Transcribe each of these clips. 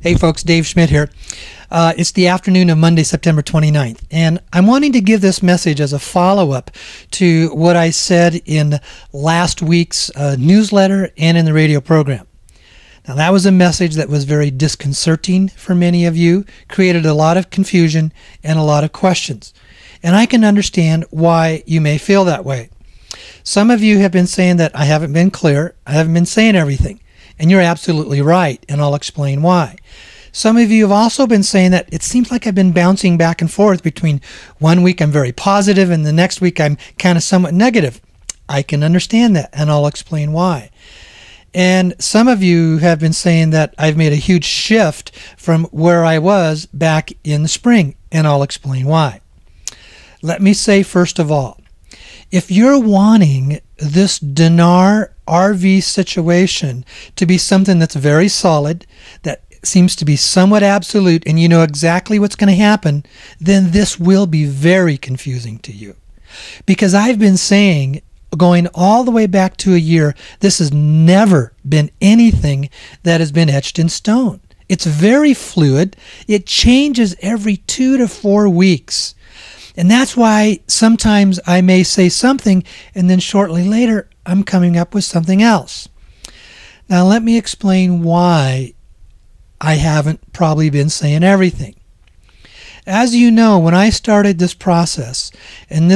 Hey folks, Dave Schmidt here. It's the afternoon of Monday, September 29th, and I'm wanting to give this message as a follow-up to what I said in last week's newsletter and in the radio program. Now, that was a message that was very disconcerting for many of you, created a lot of confusion and a lot of questions, and I can understand why you may feel that way. Some of you have been saying that I haven't been clear, I haven't been saying everything. And you're absolutely right, and I'll explain why. Some of you have also been saying that it seems like I've been bouncing back and forth between one week I'm very positive and the next week I'm kind of somewhat negative. I can understand that, and I'll explain why. And some of you have been saying that I've made a huge shift from where I was back in the spring, and I'll explain why. Let me say first of all, if you're wanting this dinar RV situation to be something that's very solid, that seems to be somewhat absolute, and you know exactly what's going to happen, then this will be very confusing to you. Because I've been saying, going all the way back to a year, this has never been anything that has been etched in stone. It's very fluid. It changes every 2 to 4 weeks. And that's why sometimes I may say something and then shortly later I'm coming up with something else. Now let me explain why I haven't probably been saying everything. As you know, when I started this process, and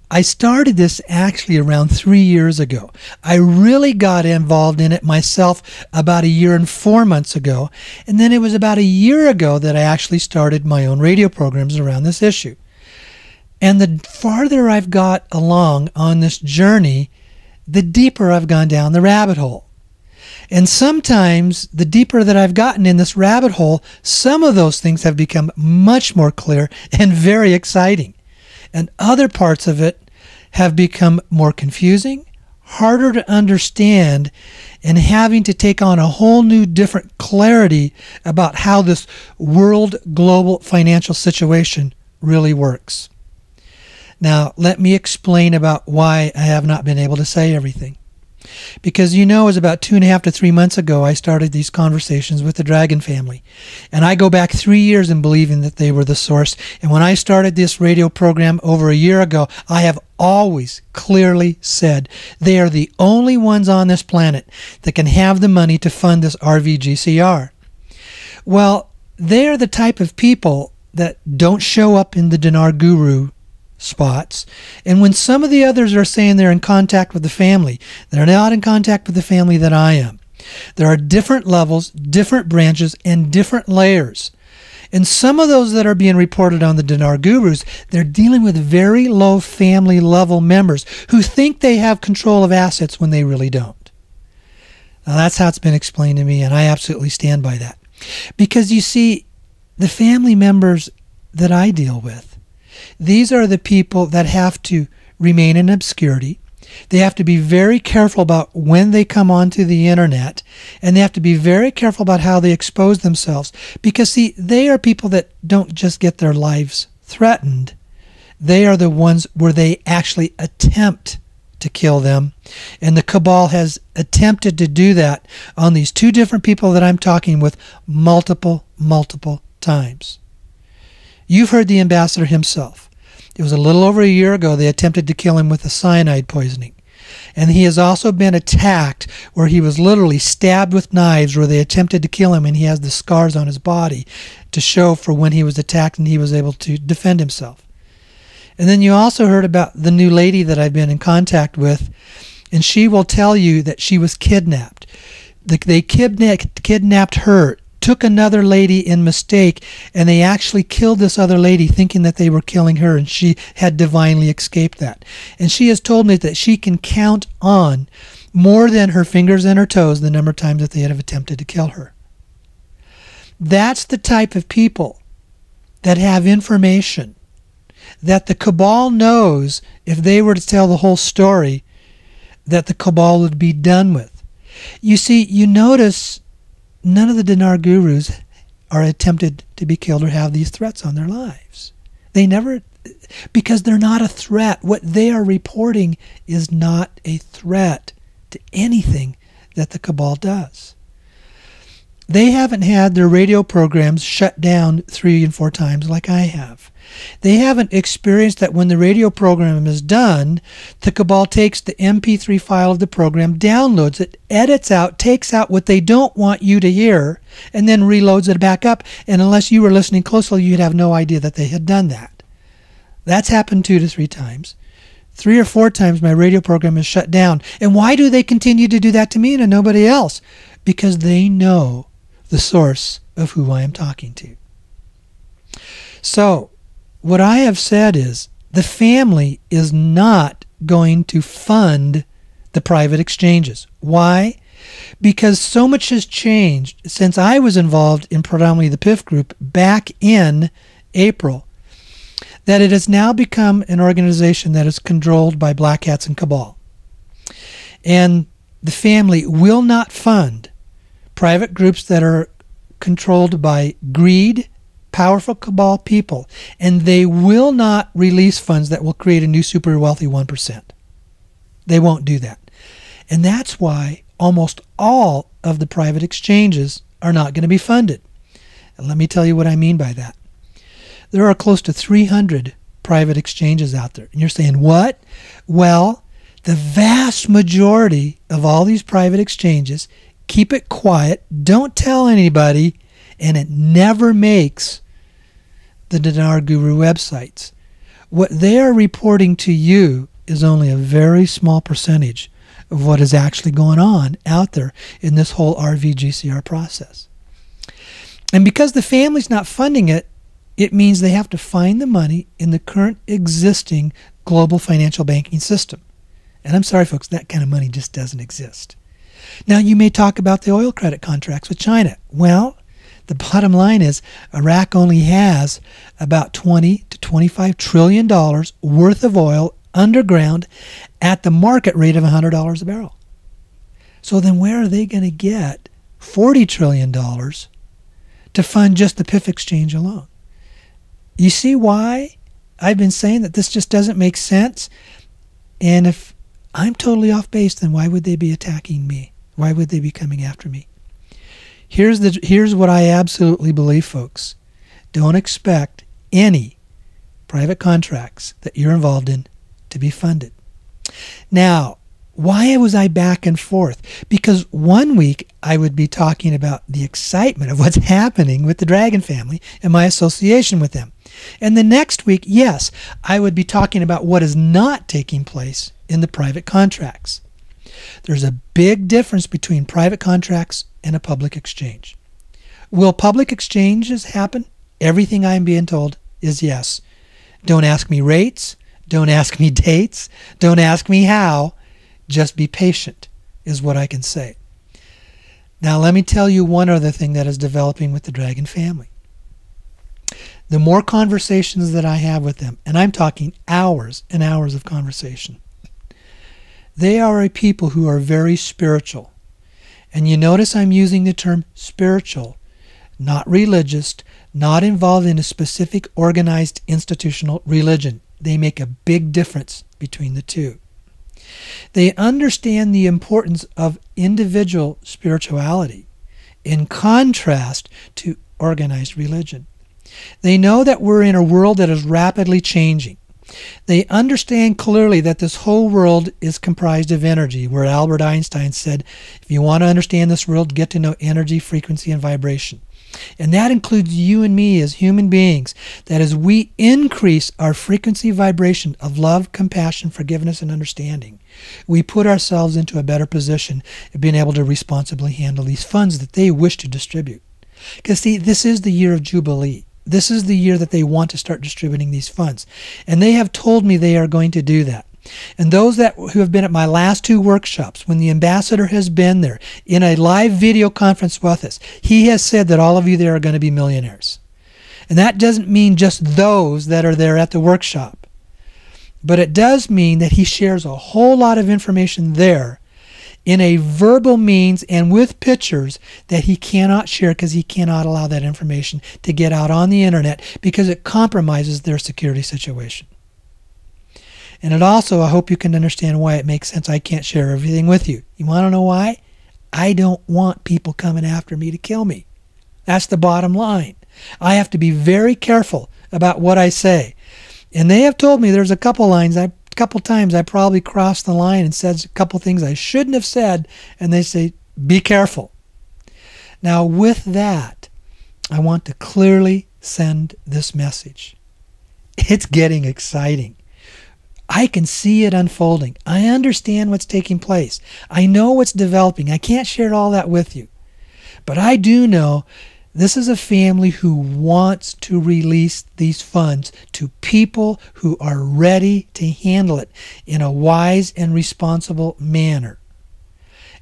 I started this actually around 3 years ago. I really got involved in it myself about 1 year and 4 months ago. And then it was about 1 year ago that I actually started my own radio programs around this issue. And the farther I've got along on this journey, the deeper I've gone down the rabbit hole. And sometimes the deeper that I've gotten in this rabbit hole, some of those things have become much more clear and very exciting. And other parts of it have become more confusing, harder to understand, and having to take on a whole new different clarity about how this world global financial situation really works. Now, let me explain about why I have not been able to say everything. Because you know, it was about 2.5 to 3 months ago I started these conversations with the Dragon family. And I go back 3 years in believing that they were the source. And when I started this radio program over 1 year ago, I have always clearly said they are the only ones on this planet that can have the money to fund this RVGCR. Well, they are the type of people that don't show up in the Dinar Guru spots. And when some of the others are saying they're in contact with the family, they're not in contact with the family that I am. There are different levels, different branches, and different layers. And some of those that are being reported on the Dinar Gurus, they're dealing with very low family level members who think they have control of assets when they really don't. Now that's how it's been explained to me, and I absolutely stand by that. Because you see, the family members that I deal with, these are the people that have to remain in obscurity. They have to be very careful about when they come onto the internet, and they have to be very careful about how they expose themselves. Because, see, they are people that don't just get their lives threatened. They are the ones where they actually attempt to kill them. And the cabal has attempted to do that on these two different people that I'm talking with multiple times. You've heard the ambassador himself. It was a little over 1 year ago they attempted to kill him with a cyanide poisoning. And he has also been attacked where he was literally stabbed with knives where they attempted to kill him, and he has the scars on his body to show for when he was attacked and he was able to defend himself. And then you also heard about the new lady that I've been in contact with, and she will tell you that she was kidnapped. They kidnapped her, took another lady in mistake, and they actually killed this other lady thinking that they were killing her, and she had divinely escaped that. And she has told me that she can count on more than her fingers and her toes the number of times that they have attempted to kill her. That's the type of people that have information that the cabal knows if they were to tell the whole story that the cabal would be done with. You see, you notice none of the Dinar Gurus are attempted to be killed or have these threats on their lives. They never, because they're not a threat. What they are reporting is not a threat to anything that the cabal does. They haven't had their radio programs shut down 3 and 4 times like I have. They haven't experienced that when the radio program is done, the cabal takes the MP3 file of the program, downloads it, edits out, takes out what they don't want you to hear, and then reloads it back up. And unless you were listening closely, you'd have no idea that they had done that. That's happened 2 to 3 times. 3 or 4 times my radio program is shut down. And why do they continue to do that to me and to nobody else? Because they know the source of who I am talking to. So, what I have said is the family is not going to fund the private exchanges. Why? Because so much has changed since I was involved in predominantly the PIF group back in April, that it has now become an organization that is controlled by black hats and cabal. And the family will not fund private groups that are controlled by greed, powerful cabal people, and they will not release funds that will create a new super wealthy 1%. They won't do that. And that's why almost all of the private exchanges are not going to be funded. And let me tell you what I mean by that. There are close to 300 private exchanges out there. And you're saying, what? Well, the vast majority of all these private exchanges keep it quiet, don't tell anybody, and it never makes the Dinar Guru websites. What they are reporting to you is only a very small percentage of what is actually going on out there in this whole RVGCR process. And because the family's not funding it, it means they have to find the money in the current existing global financial banking system. And I'm sorry, folks, that kind of money just doesn't exist. Now, you may talk about the oil credit contracts with China. Well, the bottom line is Iraq only has about $20 to $25 trillion worth of oil underground at the market rate of $100 a barrel. So then where are they going to get $40 trillion to fund just the PIF exchange alone? You see why I've been saying that this just doesn't make sense? And if I'm totally off base, then why would they be attacking me? Why would they be coming after me? Here's what I absolutely believe, folks. Don't expect any private contracts that you're involved in to be funded. Now, why was I back and forth? Because one week I would be talking about the excitement of what's happening with the Dragon family and my association with them. And the next week, yes, I would be talking about what is not taking place in the private contracts. There's a big difference between private contracts and a public exchange. Will public exchanges happen? Everything I'm being told is yes. Don't ask me rates. Don't ask me dates. Don't ask me how. Just be patient is what I can say. Now let me tell you one other thing that is developing with the Dragon family. The more conversations that I have with them, and I'm talking hours and hours of conversation, they are a people who are very spiritual. And you notice I'm using the term spiritual, not religious, not involved in a specific organized institutional religion. They make a big difference between the two. They understand the importance of individual spirituality in contrast to organized religion. They know that we're in a world that is rapidly changing. They understand clearly that this whole world is comprised of energy, where Albert Einstein said, if you want to understand this world, get to know energy, frequency, and vibration. And that includes you and me as human beings, that as we increase our frequency vibration of love, compassion, forgiveness, and understanding, we put ourselves into a better position of being able to responsibly handle these funds that they wish to distribute. Because see, this is the year of Jubilee. This is the year that they want to start distributing these funds. And they have told me they are going to do that. And those who have been at my last 2 workshops, when the ambassador has been there in a live video conference with us, he has said that all of you there are going to be millionaires. And that doesn't mean just those that are there at the workshop. But it does mean that he shares a whole lot of information there in a verbal means and with pictures that he cannot share because he cannot allow that information to get out on the internet because it compromises their security situation. And it also, I hope you can understand why it makes sense I can't share everything with you. You want to know why? I don't want people coming after me to kill me. That's the bottom line. I have to be very careful about what I say. And they have told me there's a couple times I probably crossed the line and said a couple things I shouldn't have said, and they say, be careful. Now, with that, I want to clearly send this message. It's getting exciting. I can see it unfolding. I understand what's taking place. I know what's developing. I can't share all that with you. But I do know this is a family who wants to release these funds to people who are ready to handle it in a wise and responsible manner.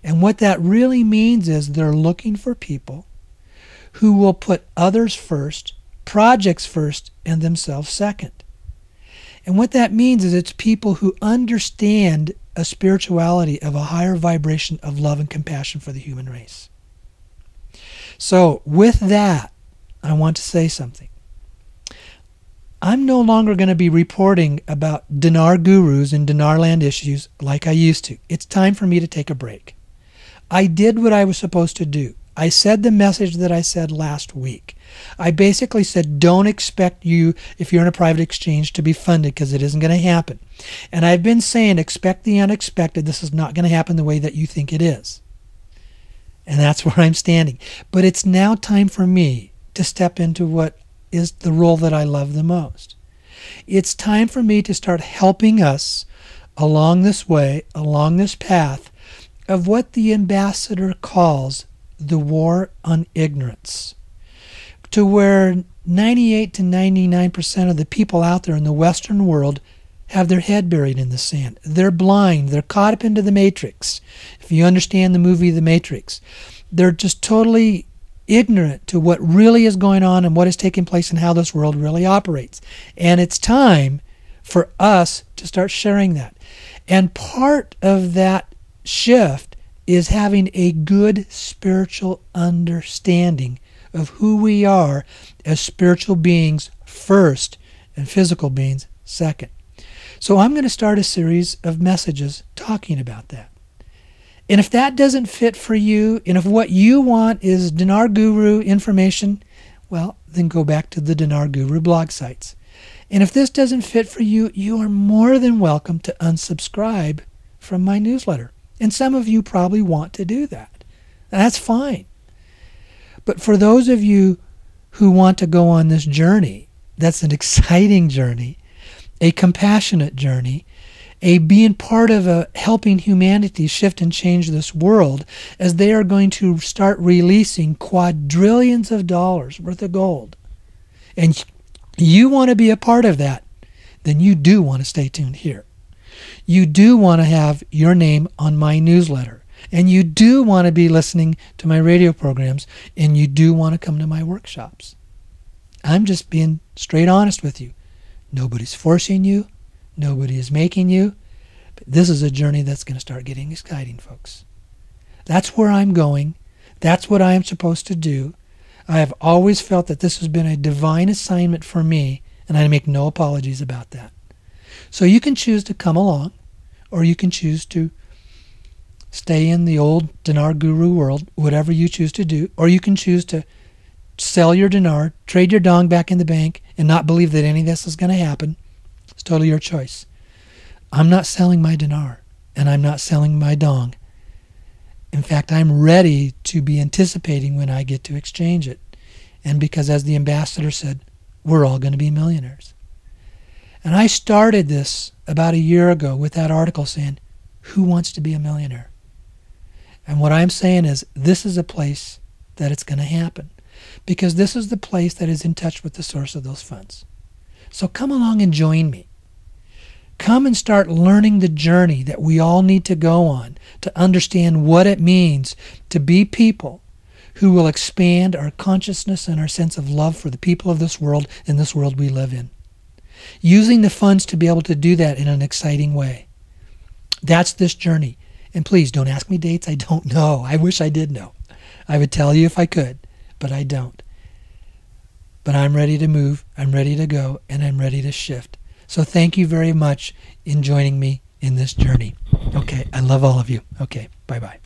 And what that really means is they're looking for people who will put others first, projects first, and themselves second. And what that means is it's people who understand a spirituality of a higher vibration of love and compassion for the human race. So with that, I want to say something. I'm no longer going to be reporting about dinar gurus and dinar land issues like I used to. It's time for me to take a break. I did what I was supposed to do. I said the message that I said last week. I basically said, don't expect you, if you're in a private exchange, to be funded, because it isn't going to happen. And I've been saying, expect the unexpected. This is not going to happen the way that you think it is. And that's where I'm standing. But it's now time for me to step into what is the role that I love the most. It's time for me to start helping us along this way, along this path of what the ambassador calls the war on ignorance, to where 98 to 99% of the people out there in the Western world have their head buried in the sand. They're blind. They're caught up into the Matrix. If you understand the movie The Matrix, they're just totally ignorant to what really is going on and what is taking place and how this world really operates. And it's time for us to start sharing that. And part of that shift is having a good spiritual understanding of who we are as spiritual beings first and physical beings second. So I'm going to start a series of messages talking about that. And if that doesn't fit for you, and if what you want is Dinar Guru information, well, then go back to the Dinar Guru blog sites. And if this doesn't fit for you, you are more than welcome to unsubscribe from my newsletter. And some of you probably want to do that. That's fine. But for those of you who want to go on this journey, that's an exciting journey, a compassionate journey, a being part of a helping humanity shift and change this world, as they are going to start releasing quadrillions of dollars worth of gold. And you want to be a part of that, then you do want to stay tuned here. You do want to have your name on my newsletter. And you do want to be listening to my radio programs. And you do want to come to my workshops. I'm just being straight honest with you. Nobody's forcing you. Nobody is making you. But this is a journey that's going to start getting exciting, folks. That's where I'm going. That's what I am supposed to do. I have always felt that this has been a divine assignment for me, and I make no apologies about that. So you can choose to come along, or you can choose to stay in the old Dinar Guru world, whatever you choose to do, or you can choose to sell your dinar, trade your dong back in the bank, and not believe that any of this is going to happen. It's totally your choice. I'm not selling my dinar, and I'm not selling my dong. In fact, I'm ready to be anticipating when I get to exchange it. And because, as the ambassador said, we're all going to be millionaires. And I started this about a year ago with that article saying, who wants to be a millionaire? And what I'm saying is, this is a place that it's going to happen. Because this is the place that is in touch with the source of those funds. So come along and join me. Come and start learning the journey that we all need to go on to understand what it means to be people who will expand our consciousness and our sense of love for the people of this world and this world we live in. Using the funds to be able to do that in an exciting way. That's this journey. And please don't ask me dates. I don't know. I wish I did know. I would tell you if I could, but I don't. But I'm ready to move, I'm ready to go, and I'm ready to shift. So thank you very much in joining me in this journey. Okay, I love all of you. Okay, bye-bye.